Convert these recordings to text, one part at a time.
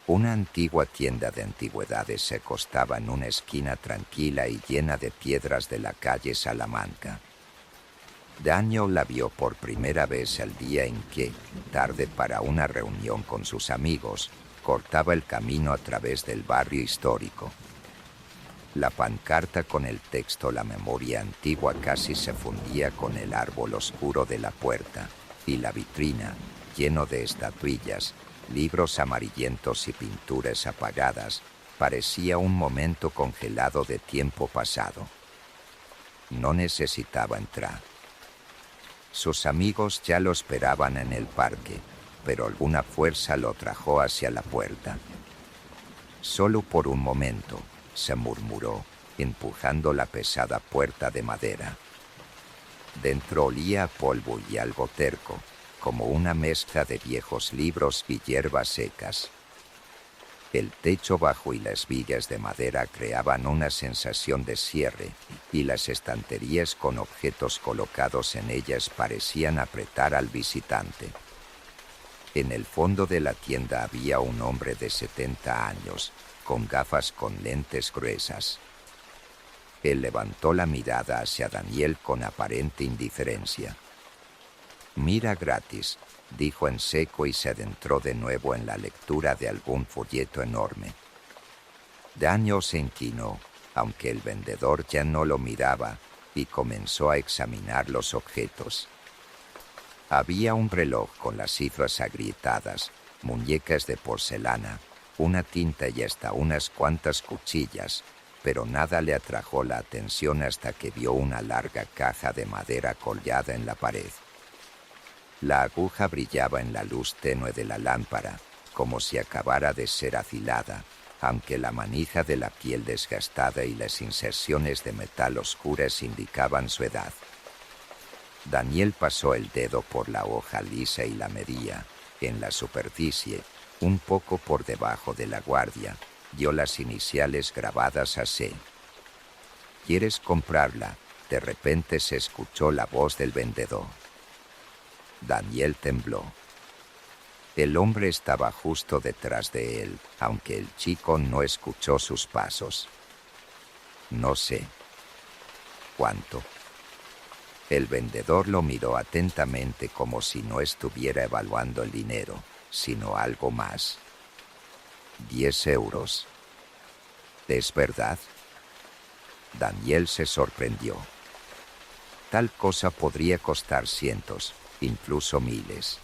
Una antigua tienda de antigüedades se acostaba en una esquina tranquila y llena de piedras de la calle Salamanca. Daniel la vio por primera vez el día en que, tarde para una reunión con sus amigos, cortaba el camino a través del barrio histórico. La pancarta con el texto «La memoria antigua» casi se fundía con el árbol oscuro de la puerta, y la vitrina, lleno de estatuillas, libros amarillentos y pinturas apagadas, parecía un momento congelado de tiempo pasado. No necesitaba entrar. Sus amigos ya lo esperaban en el parque, pero alguna fuerza lo trajo hacia la puerta. Solo por un momento, se murmuró, empujando la pesada puerta de madera. Dentro olía a polvo y algo terco, como una mezcla de viejos libros y hierbas secas. El techo bajo y las vigas de madera creaban una sensación de cierre, y las estanterías con objetos colocados en ellas parecían apretar al visitante. En el fondo de la tienda había un hombre de 70 años, con gafas con lentes gruesas. Él levantó la mirada hacia Daniel con aparente indiferencia. «Mira gratis», dijo en seco y se adentró de nuevo en la lectura de algún folleto enorme. Daniel se inclinó, aunque el vendedor ya no lo miraba, y comenzó a examinar los objetos. Había un reloj con las cifras agrietadas, muñecas de porcelana, una tinta y hasta unas cuantas cuchillas, pero nada le atrajo la atención hasta que vio una larga caja de madera colgada en la pared. La aguja brillaba en la luz tenue de la lámpara, como si acabara de ser afilada, aunque la manija de la piel desgastada y las inserciones de metal oscuras indicaban su edad. Daniel pasó el dedo por la hoja lisa y la medía. En la superficie, un poco por debajo de la guardia, vio las iniciales grabadas a C. «¿Quieres comprarla?», de repente se escuchó la voz del vendedor. Daniel tembló. El hombre estaba justo detrás de él, aunque el chico no escuchó sus pasos. «No sé». «¿Cuánto?». El vendedor lo miró atentamente como si no estuviera evaluando el dinero, sino algo más. 10 euros. ¿Es verdad? Daniel se sorprendió. Tal cosa podría costar cientos, incluso miles.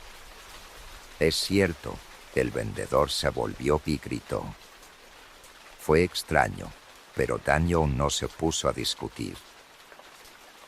Es cierto, el vendedor se volvió y gritó. Fue extraño, pero Daniel no se puso a discutir.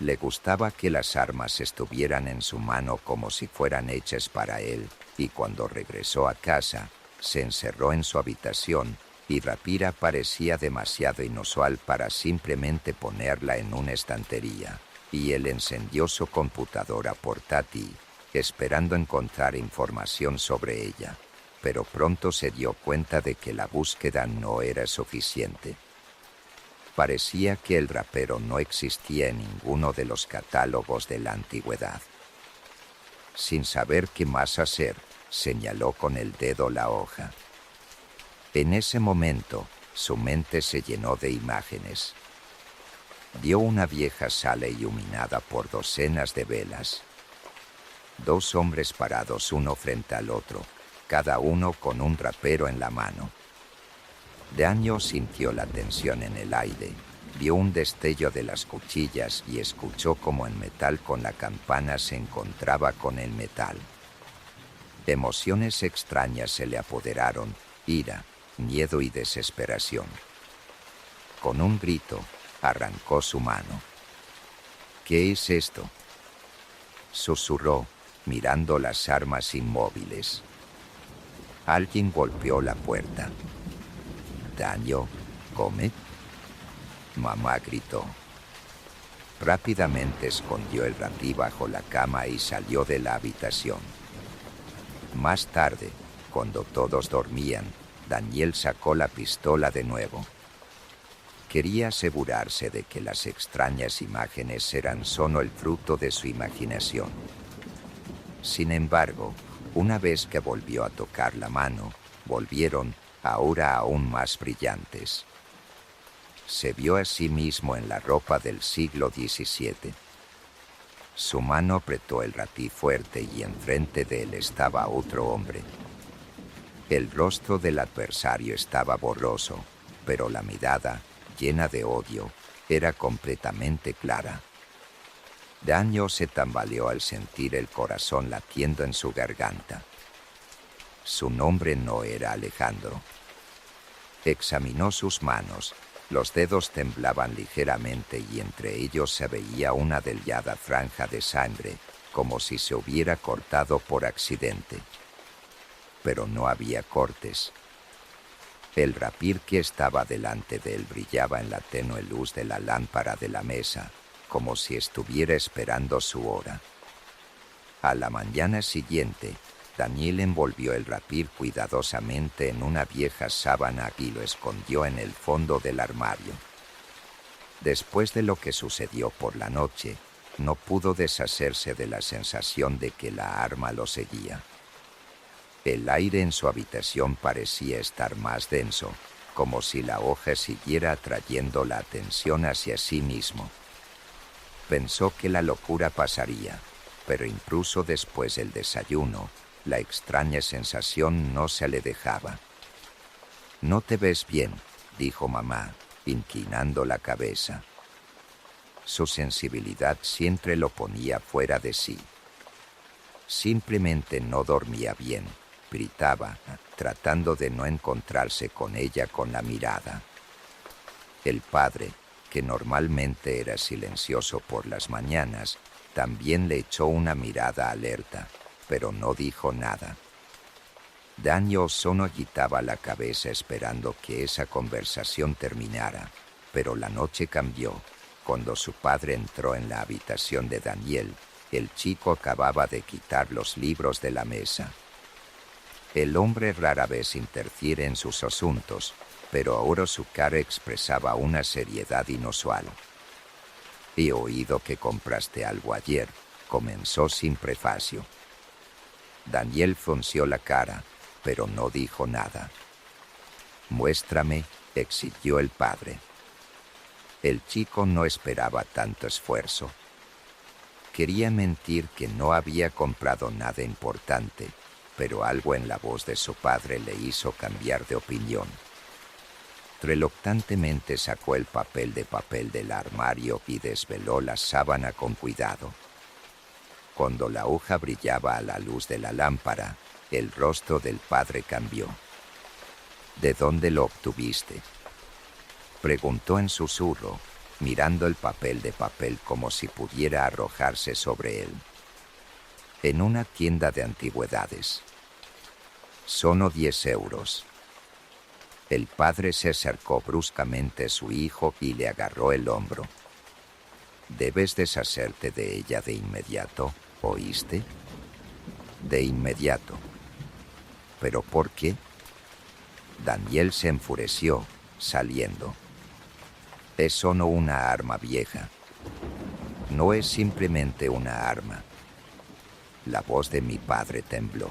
Le gustaba que las armas estuvieran en su mano como si fueran hechas para él, y cuando regresó a casa, se encerró en su habitación, y Rapira parecía demasiado inusual para simplemente ponerla en una estantería, y él encendió su computadora portátil, esperando encontrar información sobre ella, pero pronto se dio cuenta de que la búsqueda no era suficiente. Parecía que el rapero no existía en ninguno de los catálogos de la antigüedad. Sin saber qué más hacer, señaló con el dedo la hoja. En ese momento, su mente se llenó de imágenes. Vio una vieja sala iluminada por docenas de velas. 2 hombres parados uno frente al otro, cada uno con un rapero en la mano. Daniel sintió la tensión en el aire, vio un destello de las cuchillas y escuchó cómo el metal con la campana se encontraba con el metal. Emociones extrañas se le apoderaron, ira, miedo y desesperación. Con un grito, arrancó su mano. «¿Qué es esto?», susurró, mirando las armas inmóviles. Alguien golpeó la puerta. «Daniel, ¿come?», mamá gritó. Rápidamente escondió el rapí bajo la cama y salió de la habitación. Más tarde, cuando todos dormían, Daniel sacó la pistola de nuevo. Quería asegurarse de que las extrañas imágenes eran solo el fruto de su imaginación. Sin embargo, Una vez que volvió a tocar la mano, volvieron, ahora aún más brillantes. Se vio a sí mismo en la ropa del siglo XVII. Su mano apretó el rapí fuerte y enfrente de él estaba otro hombre. El rostro del adversario estaba borroso, pero la mirada, llena de odio, era completamente clara. Daniel se tambaleó al sentir el corazón latiendo en su garganta. Su nombre no era Alejandro. Examinó sus manos. Los dedos temblaban ligeramente y entre ellos se veía una delgada franja de sangre, como si se hubiera cortado por accidente. Pero no había cortes. El rapir que estaba delante de él brillaba en la tenue luz de la lámpara de la mesa, como si estuviera esperando su hora. A la mañana siguiente, Daniel envolvió el rapir cuidadosamente en una vieja sábana y lo escondió en el fondo del armario. Después de lo que sucedió por la noche, no pudo deshacerse de la sensación de que la arma lo seguía. El aire en su habitación parecía estar más denso, como si la hoja siguiera atrayendo la atención hacia sí mismo. Pensó que la locura pasaría, pero incluso después del desayuno, la extraña sensación no se le dejaba. «No te ves bien», dijo mamá, inclinando la cabeza. Su sensibilidad siempre lo ponía fuera de sí. Simplemente no dormía bien, gritaba, tratando de no encontrarse con ella con la mirada. El padre, que normalmente era silencioso por las mañanas, también le echó una mirada alerta, pero no dijo nada. Daniel solo agitaba la cabeza esperando que esa conversación terminara, pero la noche cambió. Cuando su padre entró en la habitación de Daniel, el chico acababa de quitar los libros de la mesa. El hombre rara vez interfiere en sus asuntos, pero ahora su cara expresaba una seriedad inusual. «He oído que compraste algo ayer», comenzó sin prefacio. Daniel frunció la cara, pero no dijo nada. «Muéstrame», exigió el padre. El chico no esperaba tanto esfuerzo. Quería mentir que no había comprado nada importante, pero algo en la voz de su padre le hizo cambiar de opinión. Reluctantemente sacó el papel del armario y desveló la sábana con cuidado. Cuando la hoja brillaba a la luz de la lámpara, el rostro del padre cambió. «¿De dónde lo obtuviste?», preguntó en susurro, mirando el papel como si pudiera arrojarse sobre él. «En una tienda de antigüedades». «Solo 10 euros». El padre se acercó bruscamente a su hijo y le agarró el hombro. «Debes deshacerte de ella de inmediato, ¿oíste?». «De inmediato». «¿Pero por qué?». Daniel se enfureció, saliendo. «Es solo una arma vieja». «No es simplemente una arma». La voz de mi padre tembló.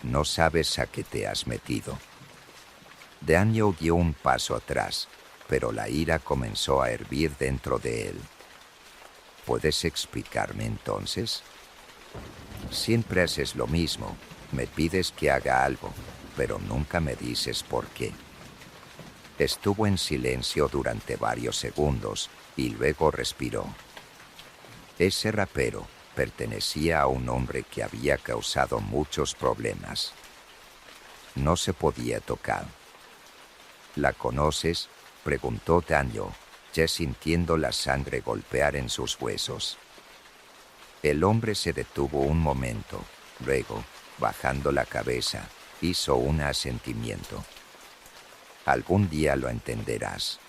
«No sabes a qué te has metido». Daniel dio un paso atrás, pero la ira comenzó a hervir dentro de él. «¿Puedes explicarme entonces?». «Siempre haces lo mismo, me pides que haga algo, pero nunca me dices por qué». Estuvo en silencio durante varios segundos y luego respiró. Ese rapero pertenecía a un hombre que había causado muchos problemas. No se podía tocar. «¿La conoces?», preguntó Daniel, ya sintiendo la sangre golpear en sus huesos. El hombre se detuvo un momento, luego, bajando la cabeza, hizo un asentimiento. «Algún día lo entenderás.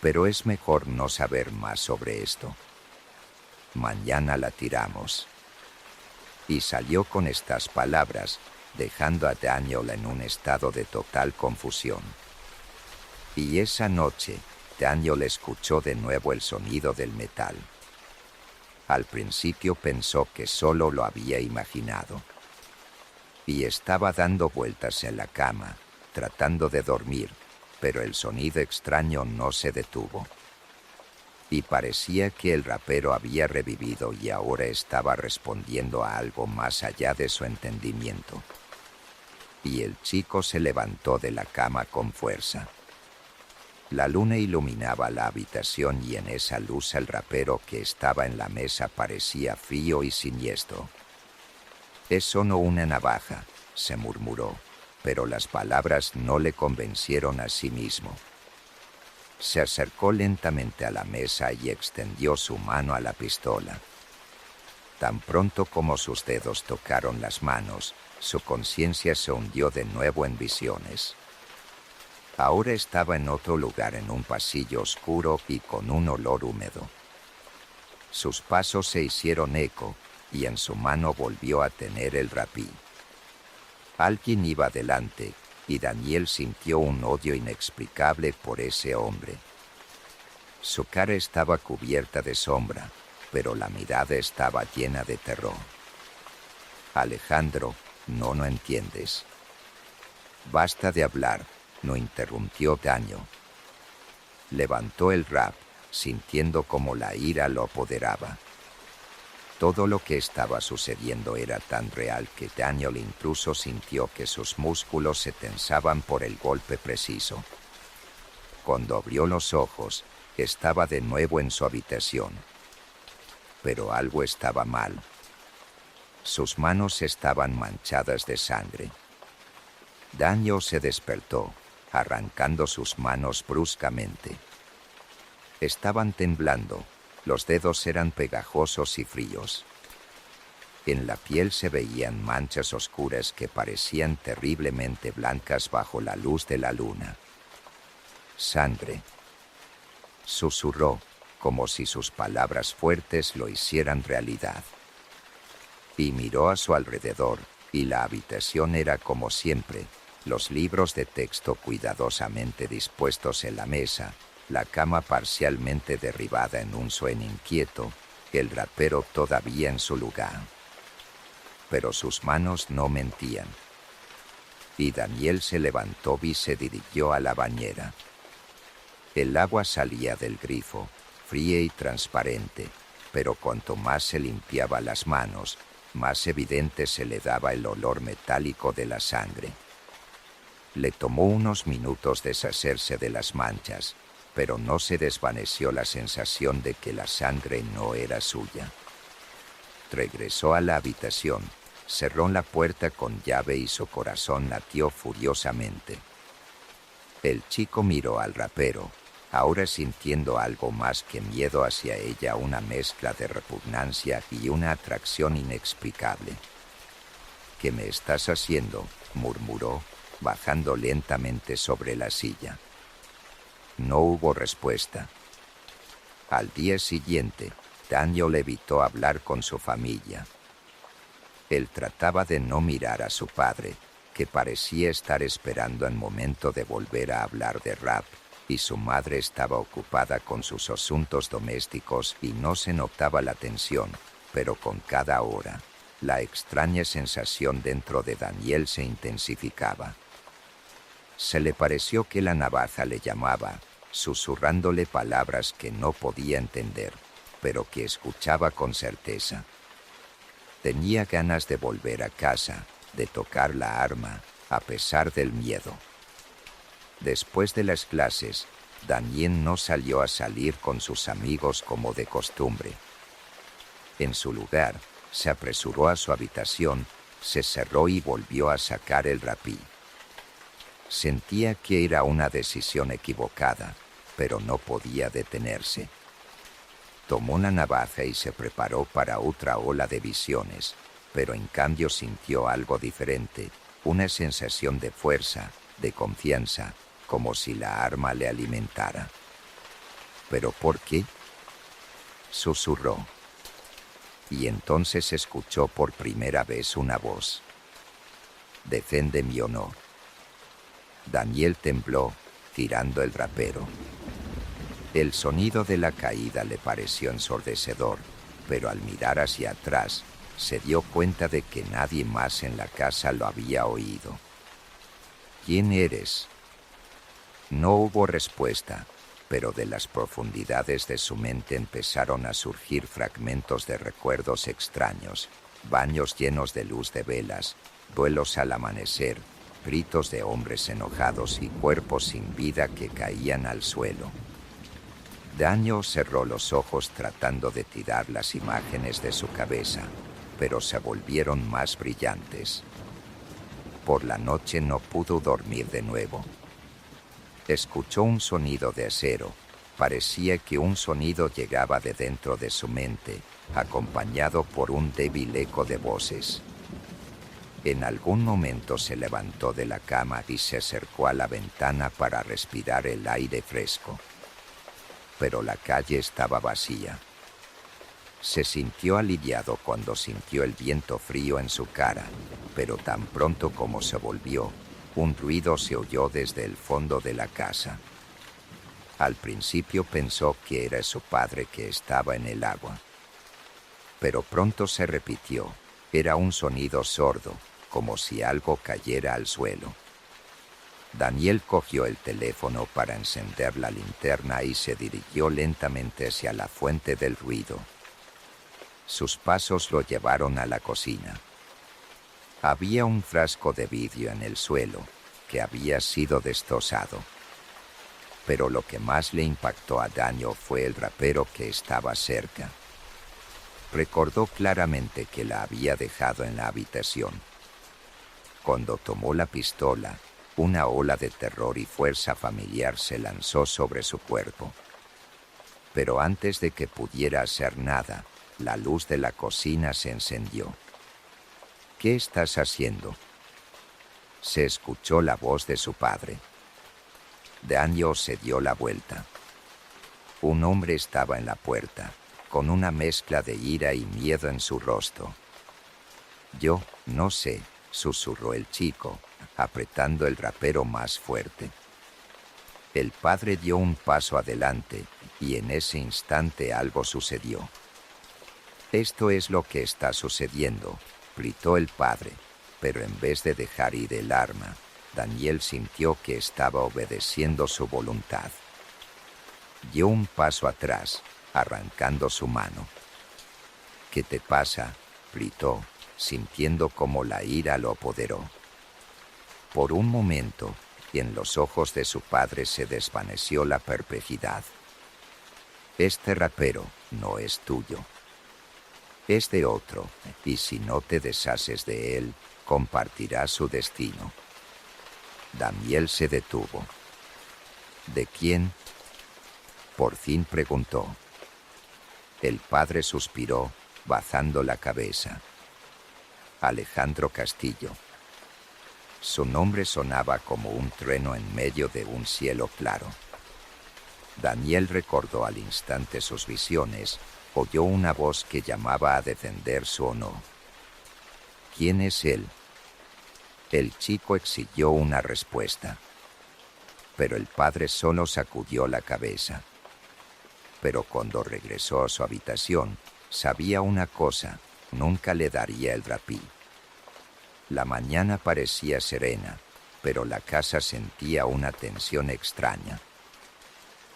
Pero es mejor no saber más sobre esto. Mañana la tiramos». Y salió con estas palabras, dejando a Daniel en un estado de total confusión. Y esa noche, Daniel escuchó de nuevo el sonido del metal. Al principio pensó que solo lo había imaginado. Y estaba dando vueltas en la cama, tratando de dormir, pero el sonido extraño no se detuvo. Y parecía que el rapero había revivido y ahora estaba respondiendo a algo más allá de su entendimiento. Y el chico se levantó de la cama con fuerza. La luna iluminaba la habitación y en esa luz el rapero que estaba en la mesa parecía frío y siniestro. «Eso no una navaja», se murmuró, pero las palabras no le convencieron a sí mismo. Se acercó lentamente a la mesa y extendió su mano a la pistola. Tan pronto como sus dedos tocaron las manos, su conciencia se hundió de nuevo en visiones. Ahora estaba en otro lugar, en un pasillo oscuro y con un olor húmedo. Sus pasos se hicieron eco y en su mano volvió a tener el rapí. Alguien iba delante y Daniel sintió un odio inexplicable por ese hombre. Su cara estaba cubierta de sombra, pero la mirada estaba llena de terror. «Alejandro, no entiendes». «Basta de hablar», no interrumpió Daniel. Levantó el rap, sintiendo como la ira lo apoderaba. Todo lo que estaba sucediendo era tan real que Daniel incluso sintió que sus músculos se tensaban por el golpe preciso. Cuando abrió los ojos, estaba de nuevo en su habitación. Pero algo estaba mal. Sus manos estaban manchadas de sangre. Daniel se despertó, arrancando sus manos bruscamente. Estaban temblando, los dedos eran pegajosos y fríos. En la piel se veían manchas oscuras que parecían terriblemente blancas bajo la luz de la luna. «Sangre», susurró, como si sus palabras fuertes lo hicieran realidad. Y miró a su alrededor, y la habitación era como siempre, los libros de texto cuidadosamente dispuestos en la mesa, la cama parcialmente derribada en un sueño inquieto, el rapero todavía en su lugar. Pero sus manos no mentían. Y Daniel se levantó y se dirigió a la bañera. El agua salía del grifo, fría y transparente, pero cuanto más se limpiaba las manos, más evidente se le daba el olor metálico de la sangre. Le tomó unos minutos deshacerse de las manchas, pero no se desvaneció la sensación de que la sangre no era suya. Regresó a la habitación, cerró la puerta con llave y su corazón latió furiosamente. El chico miró al rapero, ahora sintiendo algo más que miedo hacia ella, una mezcla de repugnancia y una atracción inexplicable. «¿Qué me estás haciendo?», murmuró, bajando lentamente sobre la silla. No hubo respuesta. Al día siguiente, Daniel evitó hablar con su familia. Él trataba de no mirar a su padre, que parecía estar esperando el momento de volver a hablar de rap, y su madre estaba ocupada con sus asuntos domésticos y no se notaba la tensión, pero con cada hora, la extraña sensación dentro de Daniel se intensificaba. Se le pareció que la navaja le llamaba, susurrándole palabras que no podía entender, pero que escuchaba con certeza. Tenía ganas de volver a casa, de tocar la arma, a pesar del miedo. Después de las clases, Daniel no salió a salir con sus amigos como de costumbre. En su lugar, se apresuró a su habitación, se cerró y volvió a sacar el rapí. Sentía que era una decisión equivocada, pero no podía detenerse. Tomó una navaja y se preparó para otra ola de visiones, pero en cambio sintió algo diferente, una sensación de fuerza, de confianza, como si la arma le alimentara. ¿Pero por qué?, susurró. Y entonces escuchó por primera vez una voz. «Defiende mi honor». Daniel tembló, tirando el rapero. El sonido de la caída le pareció ensordecedor, pero al mirar hacia atrás, se dio cuenta de que nadie más en la casa lo había oído. ¿Quién eres? No hubo respuesta, pero de las profundidades de su mente empezaron a surgir fragmentos de recuerdos extraños, baños llenos de luz de velas, duelos al amanecer, gritos de hombres enojados y cuerpos sin vida que caían al suelo. Daniel cerró los ojos tratando de tirar las imágenes de su cabeza, pero se volvieron más brillantes. Por la noche no pudo dormir de nuevo. Escuchó un sonido de acero. Parecía que un sonido llegaba de dentro de su mente, acompañado por un débil eco de voces. En algún momento se levantó de la cama y se acercó a la ventana para respirar el aire fresco. Pero la calle estaba vacía. Se sintió aliviado cuando sintió el viento frío en su cara, pero tan pronto como se volvió, un ruido se oyó desde el fondo de la casa. Al principio pensó que era su padre que estaba en el agua. Pero pronto se repitió. Era un sonido sordo, como si algo cayera al suelo. Daniel cogió el teléfono para encender la linterna y se dirigió lentamente hacia la fuente del ruido. Sus pasos lo llevaron a la cocina. Había un frasco de vidrio en el suelo, que había sido destrozado. Pero lo que más le impactó a Daniel fue el rapero que estaba cerca. Recordó claramente que la había dejado en la habitación. Cuando tomó la pistola, una ola de terror y fuerza familiar se lanzó sobre su cuerpo. Pero antes de que pudiera hacer nada, la luz de la cocina se encendió. ¿Qué estás haciendo? Se escuchó la voz de su padre. Daniel se dio la vuelta. Un hombre estaba en la puerta, con una mezcla de ira y miedo en su rostro. Yo no sé, susurró el chico, apretando el rapero más fuerte. El padre dio un paso adelante, y en ese instante algo sucedió. Esto es lo que está sucediendo, gritó el padre, pero en vez de dejar ir el arma, Daniel sintió que estaba obedeciendo su voluntad. Dio un paso atrás, arrancando su mano. ¿Qué te pasa?, gritó, sintiendo como la ira lo apoderó. Por un momento, en los ojos de su padre se desvaneció la perplejidad. Este rapero no es tuyo. Es de otro, y si no te deshaces de él, compartirás su destino. Daniel se detuvo. ¿De quién?, por fin preguntó. El padre suspiró, bajando la cabeza. Alejandro Castillo. Su nombre sonaba como un trueno en medio de un cielo claro. Daniel recordó al instante sus visiones. Oyó una voz que llamaba a defender su honor. ¿Quién es él? El chico exigió una respuesta. Pero el padre solo sacudió la cabeza. Pero cuando regresó a su habitación, sabía una cosa: nunca le daría el rapí. La mañana parecía serena, pero la casa sentía una tensión extraña.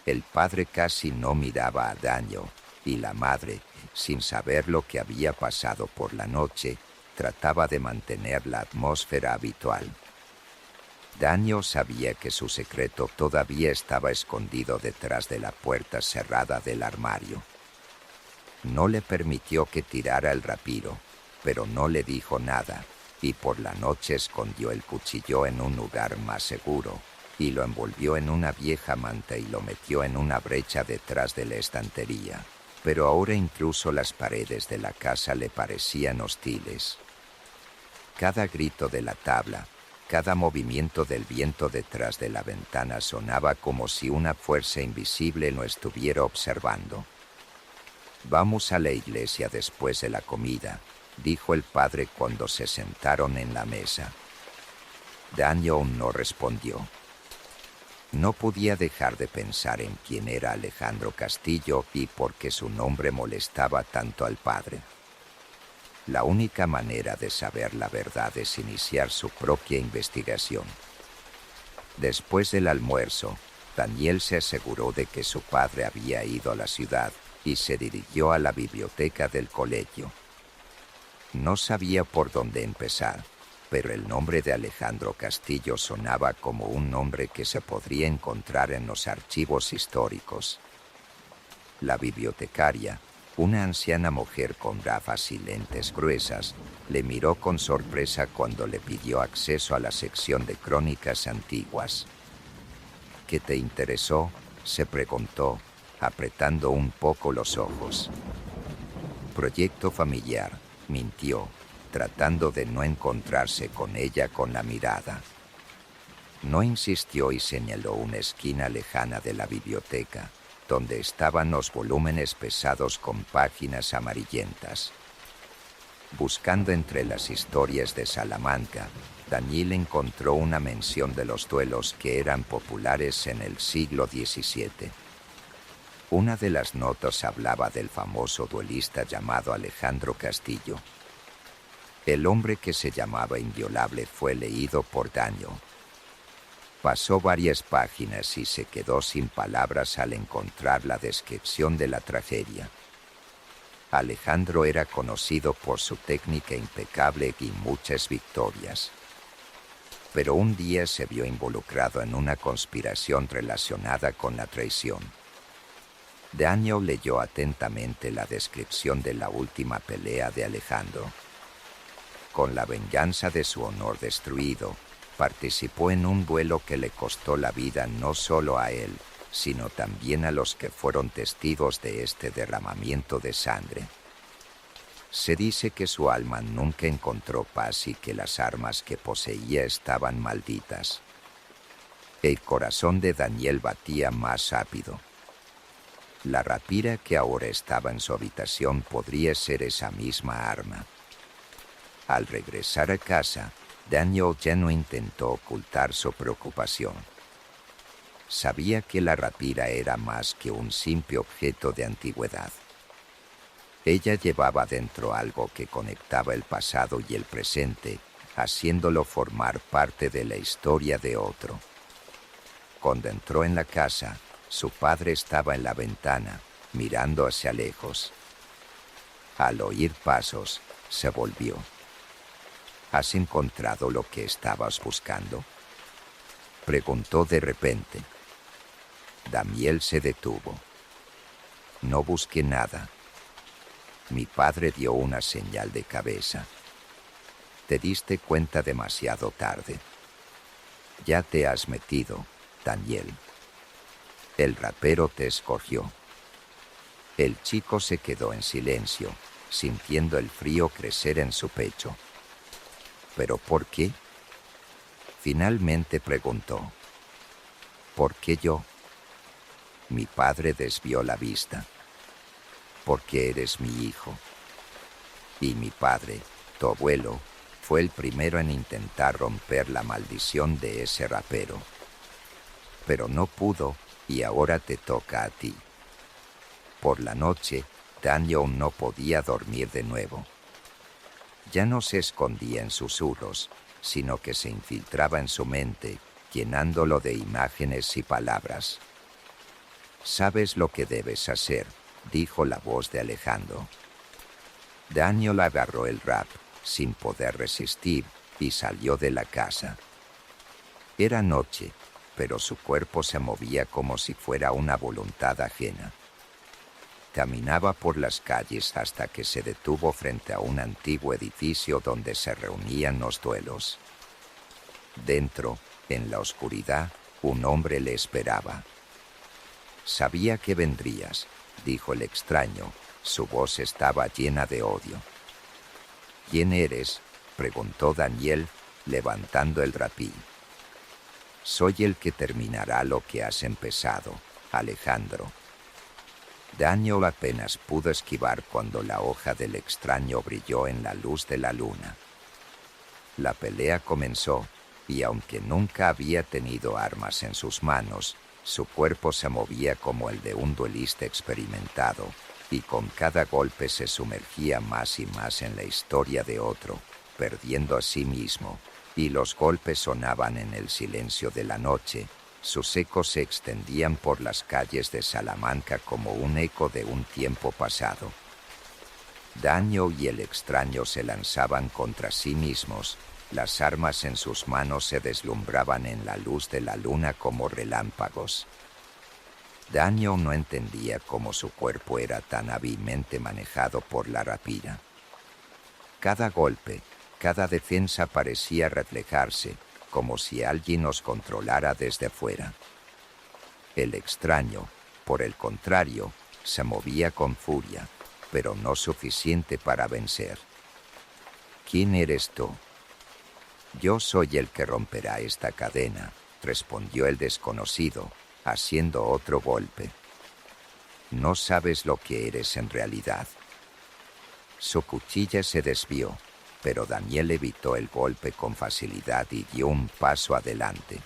El padre casi no miraba a Daniel, y la madre, sin saber lo que había pasado por la noche, trataba de mantener la atmósfera habitual. Daniel sabía que su secreto todavía estaba escondido detrás de la puerta cerrada del armario. No le permitió que tirara el rapiro, pero no le dijo nada, y por la noche escondió el cuchillo en un lugar más seguro, y lo envolvió en una vieja manta y lo metió en una brecha detrás de la estantería. Pero ahora incluso las paredes de la casa le parecían hostiles. Cada grito de la tabla, cada movimiento del viento detrás de la ventana sonaba como si una fuerza invisible lo estuviera observando. «Vamos a la iglesia después de la comida», dijo el padre cuando se sentaron en la mesa. Daniel no respondió. No podía dejar de pensar en quién era Alejandro Castillo y por qué su nombre molestaba tanto al padre. La única manera de saber la verdad es iniciar su propia investigación. Después del almuerzo, Daniel se aseguró de que su padre había ido a la ciudad y se dirigió a la biblioteca del colegio. No sabía por dónde empezar, pero el nombre de Alejandro Castillo sonaba como un nombre que se podría encontrar en los archivos históricos. La bibliotecaria, una anciana mujer con gafas y lentes gruesas, le miró con sorpresa cuando le pidió acceso a la sección de crónicas antiguas. ¿Qué te interesó?, se preguntó, apretando un poco los ojos. Proyecto familiar, mintió, tratando de no encontrarse con ella con la mirada. No insistió y señaló una esquina lejana de la biblioteca, donde estaban los volúmenes pesados con páginas amarillentas. Buscando entre las historias de Salamanca, Daniel encontró una mención de los duelos que eran populares en el siglo XVII. Una de las notas hablaba del famoso duelista llamado Alejandro Castillo. El hombre que se llamaba Inviolable fue leído por Daniel. Pasó varias páginas y se quedó sin palabras al encontrar la descripción de la tragedia. Alejandro era conocido por su técnica impecable y muchas victorias. Pero un día se vio involucrado en una conspiración relacionada con la traición. Daniel leyó atentamente la descripción de la última pelea de Alejandro. Con la venganza de su honor destruido, participó en un duelo que le costó la vida no solo a él, sino también a los que fueron testigos de este derramamiento de sangre. Se dice que su alma nunca encontró paz y que las armas que poseía estaban malditas. El corazón de Daniel batía más rápido. La rapira que ahora estaba en su habitación podría ser esa misma arma. Al regresar a casa, Daniel ya no intentó ocultar su preocupación. Sabía que la rapira era más que un simple objeto de antigüedad. Ella llevaba dentro algo que conectaba el pasado y el presente, haciéndolo formar parte de la historia de otro. Cuando entró en la casa, su padre estaba en la ventana, mirando hacia lejos. Al oír pasos, se volvió. ¿Has encontrado lo que estabas buscando?, preguntó de repente. Daniel se detuvo. No busqué nada. Mi padre dio una señal de cabeza. Te diste cuenta demasiado tarde. Ya te has metido, Daniel. El rapero te escogió. El chico se quedó en silencio, sintiendo el frío crecer en su pecho. ¿Pero por qué?, finalmente preguntó. ¿Por qué yo? Mi padre desvió la vista. Porque eres mi hijo. Y mi padre, tu abuelo, fue el primero en intentar romper la maldición de ese rapero. Pero no pudo y ahora te toca a ti. Por la noche, Daniel no podía dormir de nuevo. Ya no se escondía en susurros, sino que se infiltraba en su mente, llenándolo de imágenes y palabras. «Sabes lo que debes hacer», dijo la voz de Alejandro. Daniel agarró el rap, sin poder resistir, y salió de la casa. Era noche, pero su cuerpo se movía como si fuera una voluntad ajena. Caminaba por las calles hasta que se detuvo frente a un antiguo edificio donde se reunían los duelos. Dentro, en la oscuridad, un hombre le esperaba. «Sabía que vendrías», dijo el extraño. Su voz estaba llena de odio. «¿Quién eres?», preguntó Daniel, levantando el rapí. «Soy el que terminará lo que has empezado, Alejandro». Daniel apenas pudo esquivar cuando la hoja del extraño brilló en la luz de la luna. La pelea comenzó, y aunque nunca había tenido armas en sus manos, su cuerpo se movía como el de un duelista experimentado, y con cada golpe se sumergía más y más en la historia de otro, perdiendo a sí mismo, y los golpes sonaban en el silencio de la noche. Sus ecos se extendían por las calles de Salamanca como un eco de un tiempo pasado. Daño y el extraño se lanzaban contra sí mismos. Las armas en sus manos se deslumbraban en la luz de la luna como relámpagos. Daño no entendía cómo su cuerpo era tan hábilmente manejado por la rapina. Cada golpe, cada defensa parecía reflejarse, como si alguien os controlara desde fuera. El extraño, por el contrario, se movía con furia, pero no suficiente para vencer. ¿Quién eres tú? Yo soy el que romperá esta cadena, respondió el desconocido, haciendo otro golpe. No sabes lo que eres en realidad. Su cuchilla se desvió, pero Daniel evitó el golpe con facilidad y dio un paso adelante.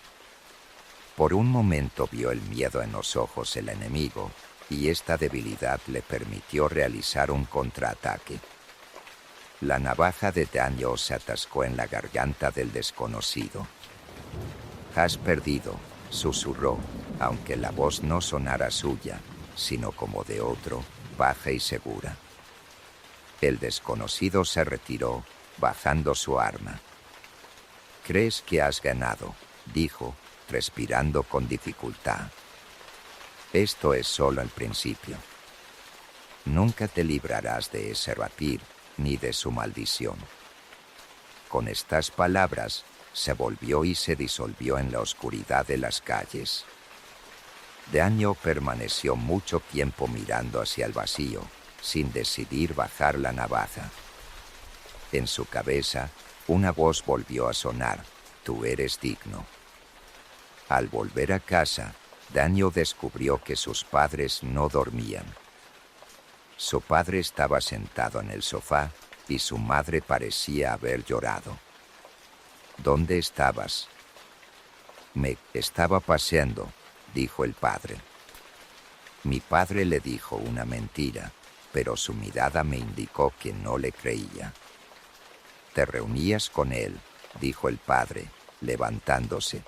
Por un momento vio el miedo en los ojos del enemigo, y esta debilidad le permitió realizar un contraataque. La navaja de Daniel se atascó en la garganta del desconocido. «Has perdido», susurró, aunque la voz no sonara suya, sino como de otro, baja y segura. El desconocido se retiró, bajando su arma. «¿Crees que has ganado?», dijo, respirando con dificultad. «Esto es solo el principio. Nunca te librarás de ese rapir, ni de su maldición». Con estas palabras, se volvió y se disolvió en la oscuridad de las calles. Daniel permaneció mucho tiempo mirando hacia el vacío, sin decidir bajar la navaja. En su cabeza, una voz volvió a sonar: «Tú eres digno». Al volver a casa, Daniel descubrió que sus padres no dormían. Su padre estaba sentado en el sofá y su madre parecía haber llorado. «¿Dónde estabas?» «Me estaba paseando», dijo el padre. Mi padre le dijo una mentira, pero su mirada me indicó que no le creía. «Te reunías con él», dijo el padre, levantándose.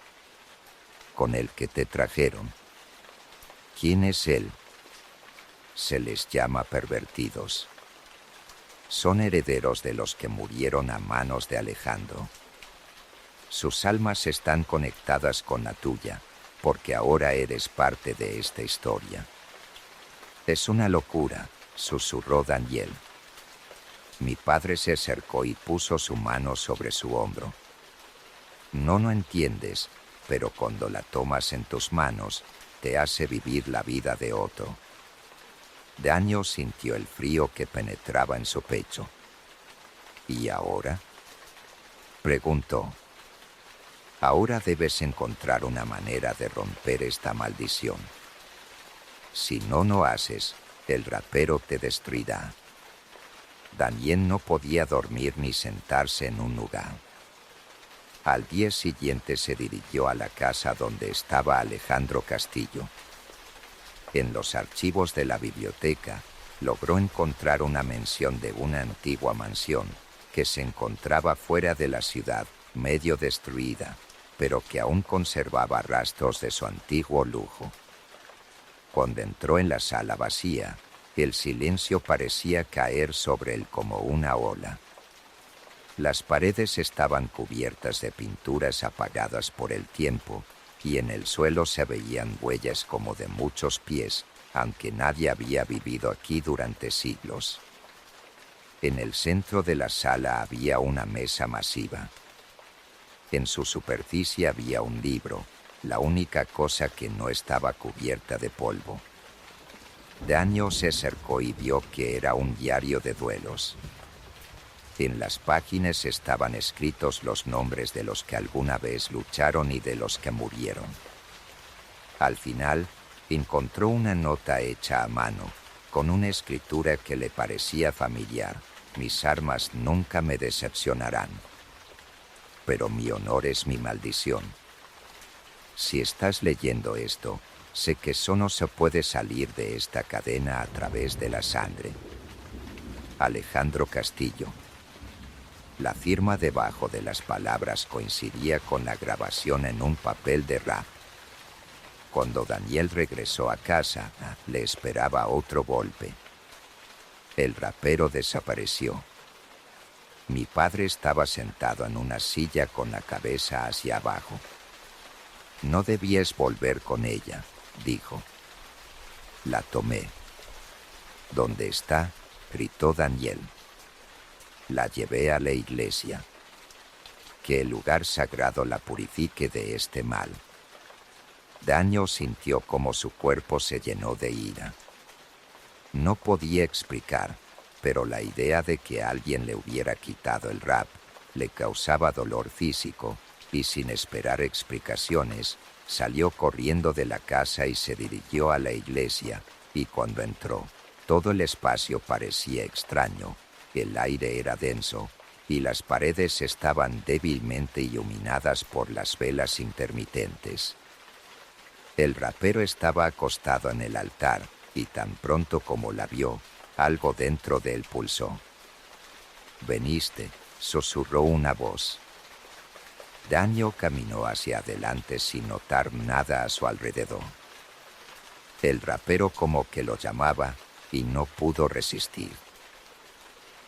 «¿Con el que te trajeron?» «¿Quién es él?» «Se les llama pervertidos. Son herederos de los que murieron a manos de Alejandro. Sus almas están conectadas con la tuya, porque ahora eres parte de esta historia». «Es una locura», susurró Daniel. Mi padre se acercó y puso su mano sobre su hombro. «No entiendes, pero cuando la tomas en tus manos, te hace vivir la vida de otro». Daniel sintió el frío que penetraba en su pecho. «¿Y ahora?», preguntó. «Ahora debes encontrar una manera de romper esta maldición. Si no lo haces, el rapero te destruirá». Daniel no podía dormir ni sentarse en un lugar. Al día siguiente se dirigió a la casa donde estaba Alejandro Castillo. En los archivos de la biblioteca, logró encontrar una mención de una antigua mansión que se encontraba fuera de la ciudad, medio destruida, pero que aún conservaba rastros de su antiguo lujo. Cuando entró en la sala vacía, el silencio parecía caer sobre él como una ola. Las paredes estaban cubiertas de pinturas apagadas por el tiempo, y en el suelo se veían huellas como de muchos pies, aunque nadie había vivido aquí durante siglos. En el centro de la sala había una mesa masiva. En su superficie había un libro, la única cosa que no estaba cubierta de polvo. Daniel se acercó y vio que era un diario de duelos. En las páginas estaban escritos los nombres de los que alguna vez lucharon y de los que murieron. Al final, encontró una nota hecha a mano, con una escritura que le parecía familiar: «Mis armas nunca me decepcionarán». pero mi honor es mi maldición. Si estás leyendo esto, sé que solo se puede salir de esta cadena a través de la sangre. Alejandro Castillo. La firma debajo de las palabras coincidía con la grabación en un papel de rap. Cuando Daniel regresó a casa, le esperaba otro golpe. El rapero desapareció. Mi padre estaba sentado en una silla con la cabeza hacia abajo. No debías volver con ella, dijo. La tomé. ¿Dónde está?, gritó Daniel. La llevé a la iglesia. Que el lugar sagrado la purifique de este mal. Daniel sintió como su cuerpo se llenó de ira. No podía explicar, pero la idea de que alguien le hubiera quitado el rap le causaba dolor físico y sin esperar explicaciones, salió corriendo de la casa y se dirigió a la iglesia, y cuando entró, todo el espacio parecía extraño, el aire era denso, y las paredes estaban débilmente iluminadas por las velas intermitentes. El rapero estaba acostado en el altar, y tan pronto como la vio, algo dentro de él pulsó. «Veniste», susurró una voz. Daniel caminó hacia adelante sin notar nada a su alrededor. El rapero como que lo llamaba y no pudo resistir.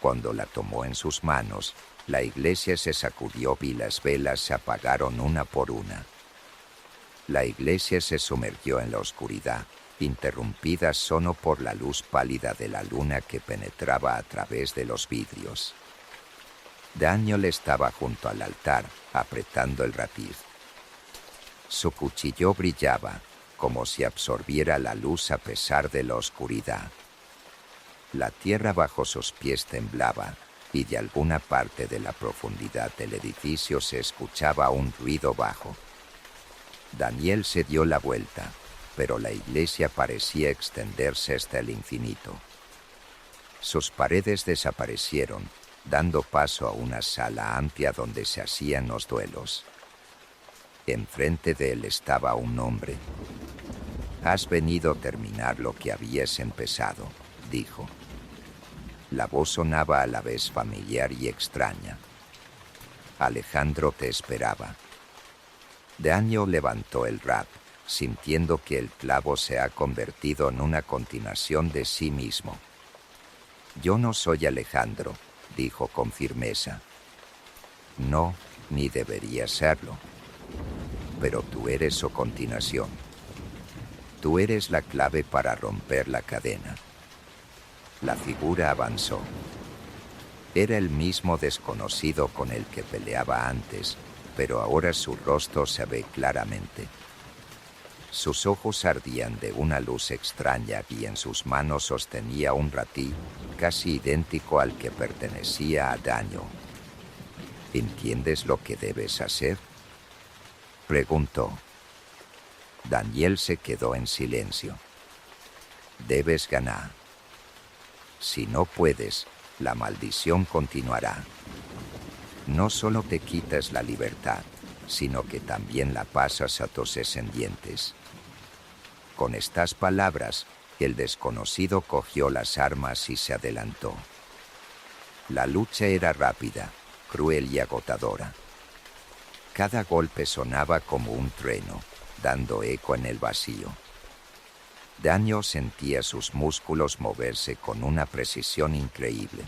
Cuando la tomó en sus manos, la iglesia se sacudió y las velas se apagaron una por una. La iglesia se sumergió en la oscuridad, interrumpida solo por la luz pálida de la luna que penetraba a través de los vidrios. Daniel estaba junto al altar, apretando el rapiz. Su cuchillo brillaba, como si absorbiera la luz a pesar de la oscuridad. La tierra bajo sus pies temblaba, y de alguna parte de la profundidad del edificio se escuchaba un ruido bajo. Daniel se dio la vuelta, pero la iglesia parecía extenderse hasta el infinito. Sus paredes desaparecieron, dando paso a una sala amplia donde se hacían los duelos. Enfrente de él estaba un hombre. «Has venido a terminar lo que habías empezado», dijo. La voz sonaba a la vez familiar y extraña. Alejandro te esperaba. Daniel levantó el rap, sintiendo que el clavo se ha convertido en una continuación de sí mismo. «Yo no soy Alejandro», dijo con firmeza. «No, ni debería serlo. Pero tú eres su continuación. Tú eres la clave para romper la cadena». La figura avanzó. Era el mismo desconocido con el que peleaba antes, pero ahora su rostro se ve claramente. Sus ojos ardían de una luz extraña y en sus manos sostenía un ratí casi idéntico al que pertenecía a Daniel. «¿Entiendes lo que debes hacer?», preguntó. Daniel se quedó en silencio. «Debes ganar. Si no puedes, la maldición continuará. No solo te quitas la libertad, sino que también la pasas a tus descendientes». Con estas palabras, el desconocido cogió las armas y se adelantó. La lucha era rápida, cruel y agotadora. Cada golpe sonaba como un trueno, dando eco en el vacío. Daniel sentía sus músculos moverse con una precisión increíble.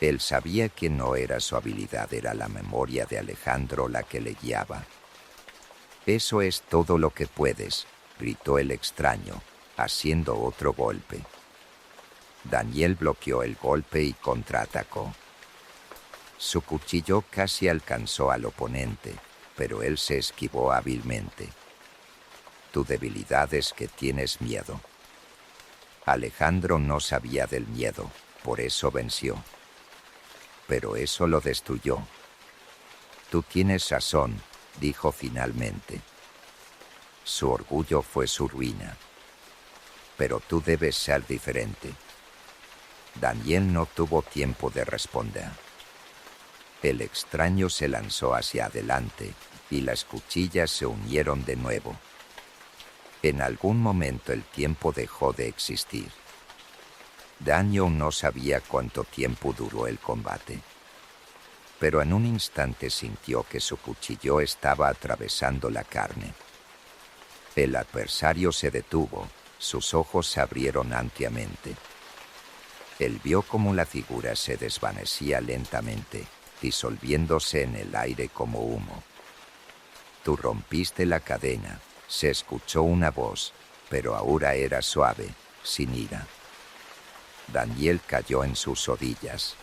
Él sabía que no era su habilidad, era la memoria de Alejandro la que le guiaba. «Eso es todo lo que puedes», gritó el extraño, haciendo otro golpe. Daniel bloqueó el golpe y contraatacó. Su cuchillo casi alcanzó al oponente, pero él se esquivó hábilmente. «Tu debilidad es que tienes miedo». Alejandro no sabía del miedo, por eso venció. Pero eso lo destruyó. «Tú tienes razón», dijo finalmente. Su orgullo fue su ruina. «Pero tú debes ser diferente». Daniel no tuvo tiempo de responder. El extraño se lanzó hacia adelante, y las cuchillas se unieron de nuevo. En algún momento el tiempo dejó de existir. Daniel no sabía cuánto tiempo duró el combate, pero en un instante sintió que su cuchillo estaba atravesando la carne. El adversario se detuvo, sus ojos se abrieron ampliamente. Él vio cómo la figura se desvanecía lentamente, disolviéndose en el aire como humo. Tú rompiste la cadena, se escuchó una voz, pero ahora era suave, sin ira. Daniel cayó en sus rodillas.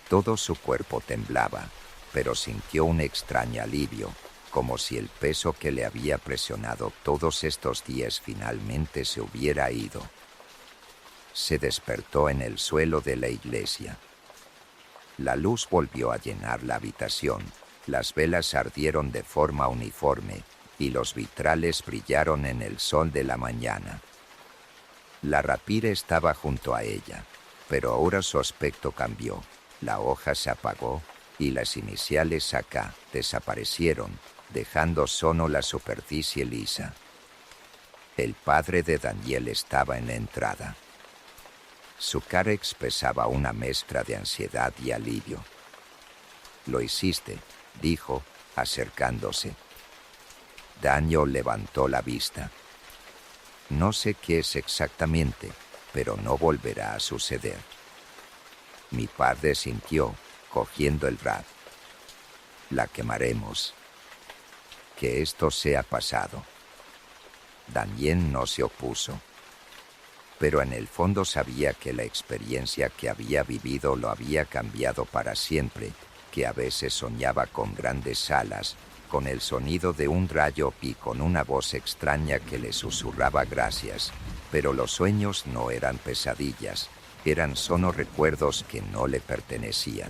Todo su cuerpo temblaba, pero sintió un extraño alivio, como si el peso que le había presionado todos estos días finalmente se hubiera ido. Se despertó en el suelo de la iglesia. La luz volvió a llenar la habitación, las velas ardieron de forma uniforme y los vitrales brillaron en el sol de la mañana. La rapira estaba junto a ella, pero ahora su aspecto cambió. La hoja se apagó y las iniciales AK desaparecieron, dejando solo la superficie lisa. El padre de Daniel estaba en la entrada. Su cara expresaba una mezcla de ansiedad y alivio. «Lo hiciste», dijo, acercándose. Daniel levantó la vista. «No sé qué es exactamente, pero no volverá a suceder». Mi padre sintió, cogiendo el rad. «La quemaremos. Que esto sea pasado». Daniel no se opuso, pero en el fondo sabía que la experiencia que había vivido lo había cambiado para siempre, que a veces soñaba con grandes alas, con el sonido de un rayo y con una voz extraña que le susurraba gracias, pero los sueños no eran pesadillas, eran solo recuerdos que no le pertenecían.